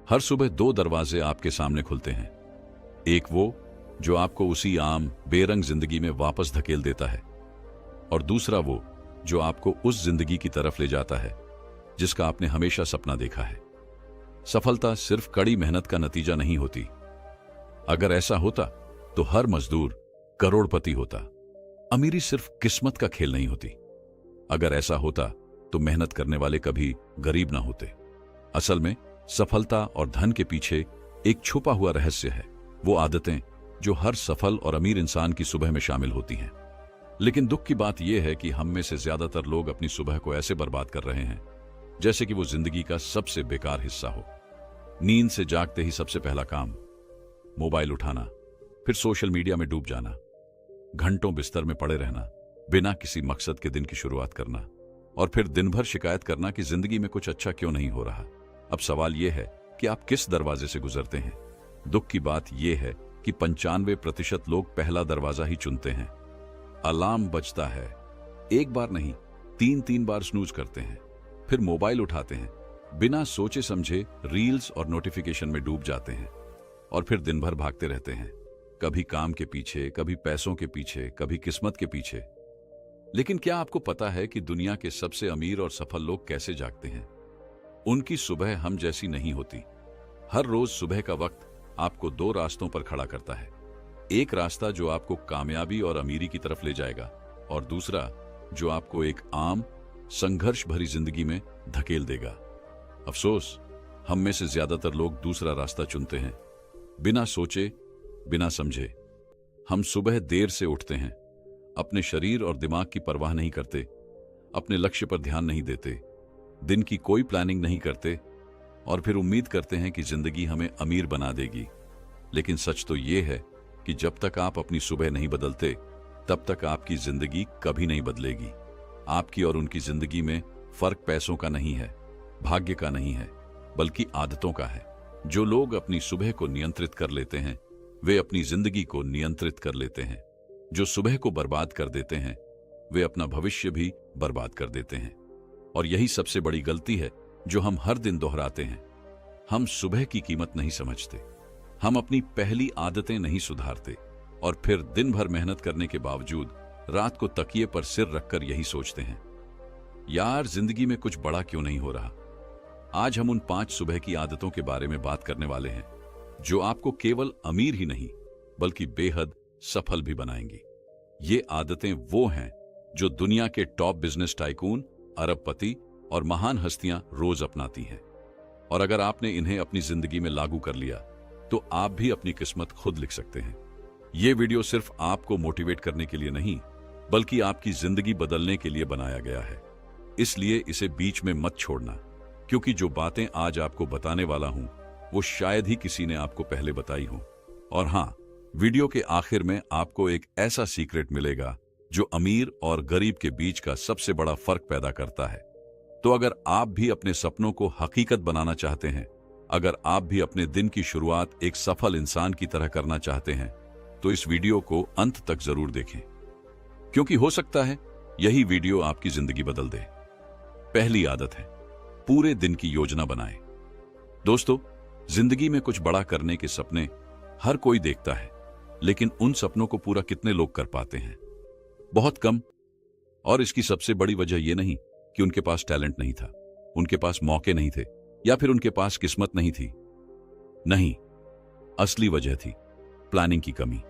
हर सुबह दो दरवाजे आपके सामने खुलते हैं। एक वो जो आपको उसी आम बेरंग जिंदगी में वापस धकेल देता है, और दूसरा वो जो आपको उस जिंदगी की तरफ ले जाता है जिसका आपने हमेशा सपना देखा है। सफलता सिर्फ कड़ी मेहनत का नतीजा नहीं होती। अगर ऐसा होता तो हर मजदूर करोड़पति होता। अमीरी सिर्फ किस्मत का खेल नहीं होती। अगर ऐसा होता तो मेहनत करने वाले कभी गरीब ना होते। असल में सफलता और धन के पीछे एक छुपा हुआ रहस्य है, वो आदतें जो हर सफल और अमीर इंसान की सुबह में शामिल होती हैं। लेकिन दुख की बात यह है कि हम में से ज्यादातर लोग अपनी सुबह को ऐसे बर्बाद कर रहे हैं जैसे कि वो जिंदगी का सबसे बेकार हिस्सा हो। नींद से जागते ही सबसे पहला काम मोबाइल उठाना, फिर सोशल मीडिया में डूब जाना, घंटों बिस्तर में पड़े रहना, बिना किसी मकसद के दिन की शुरुआत करना, और फिर दिन भर शिकायत करना कि जिंदगी में कुछ अच्छा क्यों नहीं हो रहा। अब सवाल यह है कि आप किस दरवाजे से गुजरते हैं। दुख की बात यह है कि 95% लोग पहला दरवाजा ही चुनते हैं। अलार्म बजता है, एक बार नहीं 3 बार स्नूज करते हैं, फिर मोबाइल उठाते हैं, बिना सोचे समझे रील्स और नोटिफिकेशन में डूब जाते हैं, और फिर दिन भर भागते रहते हैं, कभी काम के पीछे, कभी पैसों के पीछे, कभी किस्मत के पीछे। लेकिन क्या आपको पता है कि दुनिया के सबसे अमीर और सफल लोग कैसे जागते हैं? उनकी सुबह हम जैसी नहीं होती। हर रोज सुबह का वक्त आपको दो रास्तों पर खड़ा करता है। एक रास्ता जो आपको कामयाबी और अमीरी की तरफ ले जाएगा, और दूसरा जो आपको एक आम संघर्ष भरी जिंदगी में धकेल देगा। अफसोस, हम में से ज्यादातर लोग दूसरा रास्ता चुनते हैं, बिना सोचे, बिना समझे। हम सुबह देर से उठते हैं, अपने शरीर और दिमाग की परवाह नहीं करते, अपने लक्ष्य पर ध्यान नहीं देते, दिन की कोई प्लानिंग नहीं करते, और फिर उम्मीद करते हैं कि जिंदगी हमें अमीर बना देगी। लेकिन सच तो यह है कि जब तक आप अपनी सुबह नहीं बदलते, तब तक आपकी जिंदगी कभी नहीं बदलेगी। आपकी और उनकी जिंदगी में फर्क पैसों का नहीं है, भाग्य का नहीं है, बल्कि आदतों का है। जो लोग अपनी सुबह को नियंत्रित कर लेते हैं, वे अपनी जिंदगी को नियंत्रित कर लेते हैं। जो सुबह को बर्बाद कर देते हैं, वे अपना भविष्य भी बर्बाद कर देते हैं। और यही सबसे बड़ी गलती है जो हम हर दिन दोहराते हैं। हम सुबह की कीमत नहीं समझते, हम अपनी पहली आदतें नहीं सुधारते, और फिर दिन भर मेहनत करने के बावजूद रात को तकिए पर सिर रखकर यही सोचते हैं, यार जिंदगी में कुछ बड़ा क्यों नहीं हो रहा। आज हम उन 5 सुबह की आदतों के बारे में बात करने वाले हैं जो आपको केवल अमीर ही नहीं बल्कि बेहद सफल भी बनाएंगी। ये आदतें वो हैं जो दुनिया के टॉप बिजनेस टाइकून, अरबपति और महान हस्तियां रोज अपनाती हैं। और अगर आपने इन्हें अपनी जिंदगी में लागू कर लिया तो आप भी अपनी किस्मत खुद लिख सकते हैं। यह वीडियो सिर्फ आपको मोटिवेट करने के लिए नहीं, बल्कि आपकी जिंदगी बदलने के लिए बनाया गया है। इसलिए इसे बीच में मत छोड़ना, क्योंकि जो बातें आज आपको बताने वाला हूं वो शायद ही किसी ने आपको पहले बताई हो। और हां, वीडियो के आखिर में आपको एक ऐसा सीक्रेट मिलेगा जो अमीर और गरीब के बीच का सबसे बड़ा फर्क पैदा करता है। तो अगर आप भी अपने सपनों को हकीकत बनाना चाहते हैं, अगर आप भी अपने दिन की शुरुआत एक सफल इंसान की तरह करना चाहते हैं, तो इस वीडियो को अंत तक जरूर देखें, क्योंकि हो सकता है यही वीडियो आपकी जिंदगी बदल दे। पहली आदत है, पूरे दिन की योजना बनाएं। दोस्तों, जिंदगी में कुछ बड़ा करने के सपने हर कोई देखता है, लेकिन उन सपनों को पूरा कितने लोग कर पाते हैं? बहुत कम। और इसकी सबसे बड़ी वजह यह नहीं कि उनके पास टैलेंट नहीं था, उनके पास मौके नहीं थे, या फिर उनके पास किस्मत नहीं थी। नहीं, असली वजह थी प्लानिंग की कमी।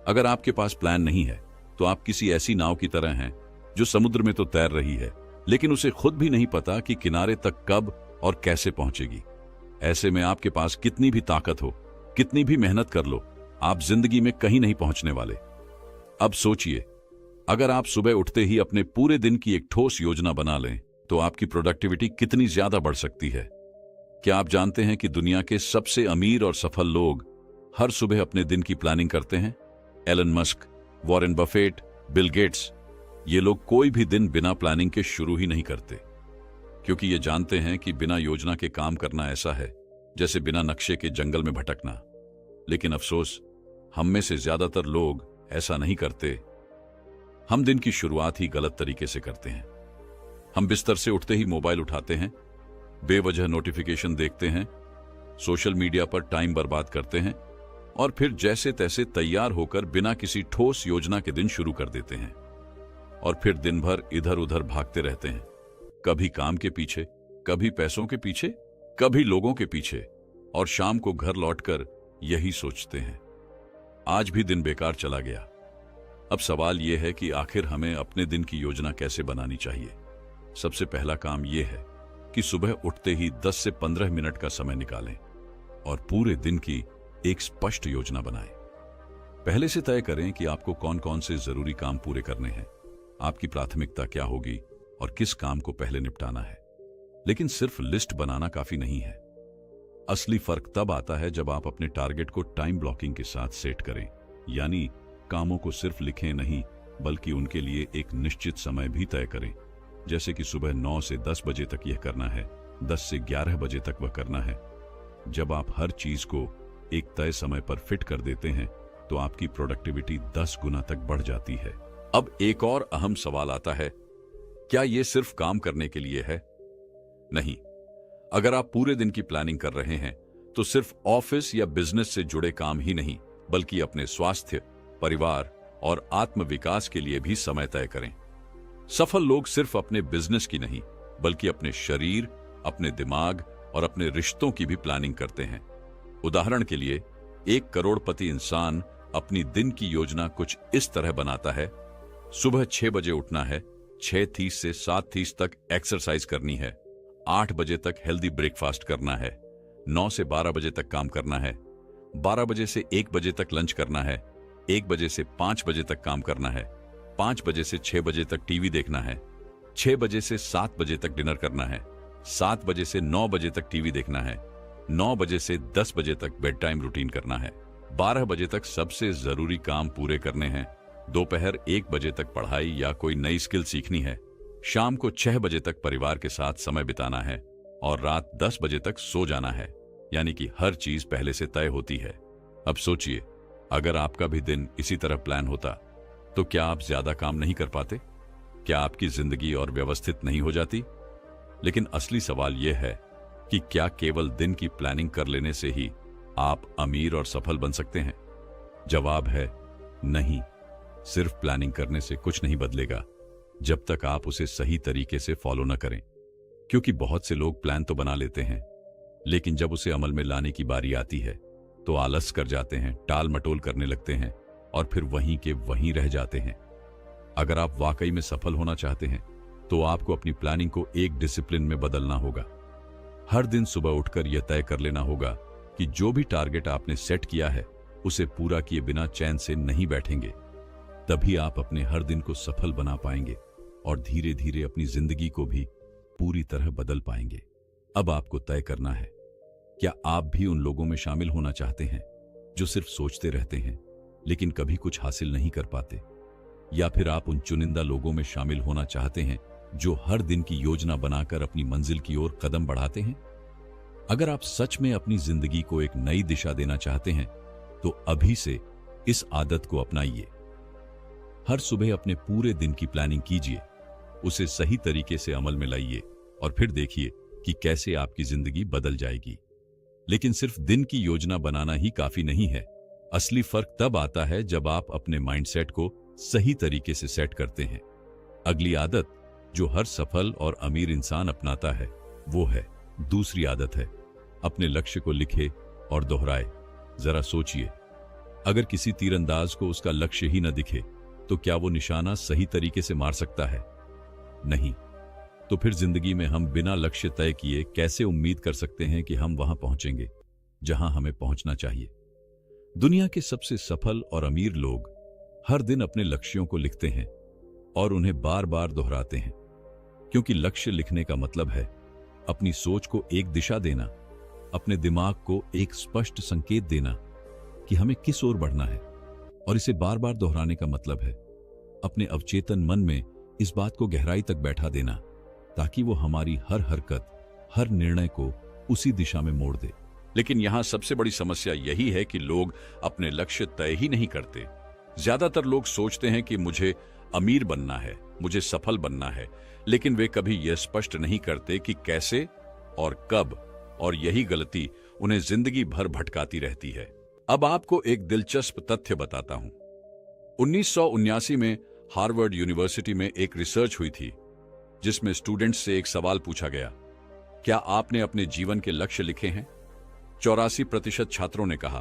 अगर आपके पास प्लान नहीं है तो आप किसी ऐसी नाव की तरह हैं जो समुद्र में तो तैर रही है, लेकिन उसे खुद भी नहीं पता कि किनारे तक कब और कैसे पहुंचेगी। ऐसे में आपके पास कितनी भी ताकत हो, कितनी भी मेहनत कर लो, आप जिंदगी में कहीं नहीं पहुंचने वाले। अब सोचिए, अगर आप सुबह उठते ही अपने पूरे दिन की एक ठोस योजना बना लें तो आपकी प्रोडक्टिविटी कितनी ज्यादा बढ़ सकती है। क्या आप जानते हैं कि दुनिया के सबसे अमीर और सफल लोग हर सुबह अपने दिन की प्लानिंग करते हैं? Elon Musk, Warren Buffett, Bill Gates, ये लोग कोई भी दिन बिना प्लानिंग के शुरू ही नहीं करते, क्योंकि ये जानते हैं कि बिना योजना के काम करना ऐसा है जैसे बिना नक्शे के जंगल में भटकना। लेकिन अफसोस, हम में से ज्यादातर लोग ऐसा नहीं करते। हम दिन की शुरुआत ही गलत तरीके से करते हैं। हम बिस्तर से उठते ही मोबाइल उठाते हैं, बेवजह नोटिफिकेशन देखते हैं सोशल मीडिया पर टाइम बर्बाद करते हैं और फिर जैसे तैसे तैयार होकर बिना किसी ठोस योजना के दिन शुरू कर देते हैं और फिर दिन भर इधर उधर भागते रहते हैं, कभी काम के पीछे, कभी पैसों के पीछे, कभी लोगों के पीछे, और शाम को घर लौटकर यही सोचते हैं, आज भी दिन बेकार चला गया। अब सवाल यह है कि आखिर हमें अपने दिन की योजना कैसे बनानी चाहिए। सबसे पहला काम यह है कि सुबह उठते ही 10 से 15 मिनट का समय निकालें और पूरे दिन की एक स्पष्ट योजना बनाएं। पहले से तय करें कि आपको कौन कौन से जरूरी काम पूरे करने हैं, आपकी प्राथमिकता क्या होगी और किस काम को पहले निपटाना है। लेकिन सिर्फ लिस्ट बनाना काफी नहीं है। असली फर्क तब आता है जब आप अपने टारगेट को टाइम ब्लॉकिंग के साथ सेट करें, यानी कामों को सिर्फ लिखें नहीं बल्कि उनके लिए एक निश्चित समय भी तय करें। जैसे कि सुबह 9 से 10 बजे तक यह करना है, 10 से 11 बजे तक वह करना है। जब आप हर चीज को एक तय समय पर फिट कर देते हैं तो आपकी प्रोडक्टिविटी 10 गुना तक बढ़ जाती है। अब एक और अहम सवाल आता है, क्या यह सिर्फ काम करने के लिए है? नहीं। अगर आप पूरे दिन की प्लानिंग कर रहे हैं तो सिर्फ ऑफिस या बिजनेस से जुड़े काम ही नहीं बल्कि अपने स्वास्थ्य, परिवार और आत्म विकास के लिए भी समय तय करें। सफल लोग सिर्फ अपने बिजनेस की नहीं बल्कि अपने शरीर, अपने दिमाग और अपने रिश्तों की भी प्लानिंग करते हैं। उदाहरण के लिए 1 करोड़पति इंसान अपनी दिन की योजना कुछ इस तरह बनाता है, सुबह 6 बजे उठना है, 6:30 से 7:30 तक एक्सरसाइज करनी है, 8 बजे तक हेल्दी ब्रेकफास्ट करना है, 9 से 12 बजे तक काम करना है, 12 बजे से 1 बजे तक लंच करना है, 1 बजे से 5 बजे तक काम करना है, 5 बजे से 6 बजे तक टीवी देखना है, 6 बजे से 7 बजे तक डिनर करना है, 7 बजे से 9 बजे तक टीवी देखना है, 9 बजे से 10 बजे तक बेड टाइम रूटीन करना है, 12 बजे तक सबसे जरूरी काम पूरे करने हैं, दोपहर 1 बजे तक पढ़ाई या कोई नई स्किल सीखनी है, शाम को 6 बजे तक परिवार के साथ समय बिताना है और रात 10 बजे तक सो जाना है। यानी कि हर चीज पहले से तय होती है। अब सोचिए, अगर आपका भी दिन इसी तरह प्लान होता तो क्या आप ज्यादा काम नहीं कर पाते? क्या आपकी जिंदगी और व्यवस्थित नहीं हो जाती? लेकिन असली सवाल यह है कि क्या केवल दिन की प्लानिंग कर लेने से ही आप अमीर और सफल बन सकते हैं? जवाब है नहीं। सिर्फ प्लानिंग करने से कुछ नहीं बदलेगा जब तक आप उसे सही तरीके से फॉलो न करें। क्योंकि बहुत से लोग प्लान तो बना लेते हैं लेकिन जब उसे अमल में लाने की बारी आती है तो आलस कर जाते हैं, टाल मटोल करने लगते हैं और फिर वहीं के वहीं रह जाते हैं। अगर आप वाकई में सफल होना चाहते हैं तो आपको अपनी प्लानिंग को एक डिसिप्लिन में बदलना होगा। हर दिन सुबह उठकर यह तय कर लेना होगा कि जो भी टारगेट आपने सेट किया है उसे पूरा किए बिना चैन से नहीं बैठेंगे। तभी आप अपने हर दिन को सफल बना पाएंगे और धीरे धीरे अपनी जिंदगी को भी पूरी तरह बदल पाएंगे। अब आपको तय करना है, क्या आप भी उन लोगों में शामिल होना चाहते हैं जो सिर्फ सोचते रहते हैं लेकिन कभी कुछ हासिल नहीं कर पाते, या फिर आप उन चुनिंदा लोगों में शामिल होना चाहते हैं जो हर दिन की योजना बनाकर अपनी मंजिल की ओर कदम बढ़ाते हैं? अगर आप सच में अपनी जिंदगी को एक नई दिशा देना चाहते हैं तो अभी से इस आदत को अपनाइए। हर सुबह अपने पूरे दिन की प्लानिंग कीजिए, उसे सही तरीके से अमल में लाइए और फिर देखिए कि कैसे आपकी जिंदगी बदल जाएगी। लेकिन सिर्फ दिन की योजना बनाना ही काफी नहीं है। असली फर्क तब आता है जब आप अपने माइंडसेट को सही तरीके से सेट करते हैं। अगली आदत जो हर सफल और अमीर इंसान अपनाता है वो है, दूसरी आदत है, अपने लक्ष्य को लिखे और दोहराए। जरा सोचिए, अगर किसी तीरंदाज को उसका लक्ष्य ही न दिखे तो क्या वो निशाना सही तरीके से मार सकता है? नहीं। तो फिर जिंदगी में हम बिना लक्ष्य तय किए कैसे उम्मीद कर सकते हैं कि हम वहां पहुंचेंगे जहां हमें पहुंचना चाहिए? दुनिया के सबसे सफल और अमीर लोग हर दिन अपने लक्ष्यों को लिखते हैं और उन्हें बार बार दोहराते हैं, क्योंकि लक्ष्य लिखने का मतलब है अपनी सोच को एक दिशा देना, अपने दिमाग को एक स्पष्ट संकेत देना कि हमें किस ओर बढ़ना है। और इसे बार बार दोहराने का मतलब है अपने अवचेतन मन में इस बात को गहराई तक बैठा देना ताकि वो हमारी हर हरकत, हर निर्णय को उसी दिशा में मोड़ दे। लेकिन यहां सबसे बड़ी समस्या यही है कि लोग अपने लक्ष्य तय ही नहीं करते। ज्यादातर लोग सोचते हैं कि मुझे अमीर बनना है, मुझे सफल बनना है, लेकिन वे कभी यह स्पष्ट नहीं करते कि कैसे और कब। और यही गलती उन्हें जिंदगी भर भटकाती रहती है। अब आपको एक दिलचस्प तथ्य बताता हूं। 1979 में हार्वर्ड यूनिवर्सिटी में एक रिसर्च हुई थी जिसमें स्टूडेंट्स से एक सवाल पूछा गया, क्या आपने अपने जीवन के लक्ष्य लिखे हैं? 84% छात्रों ने कहा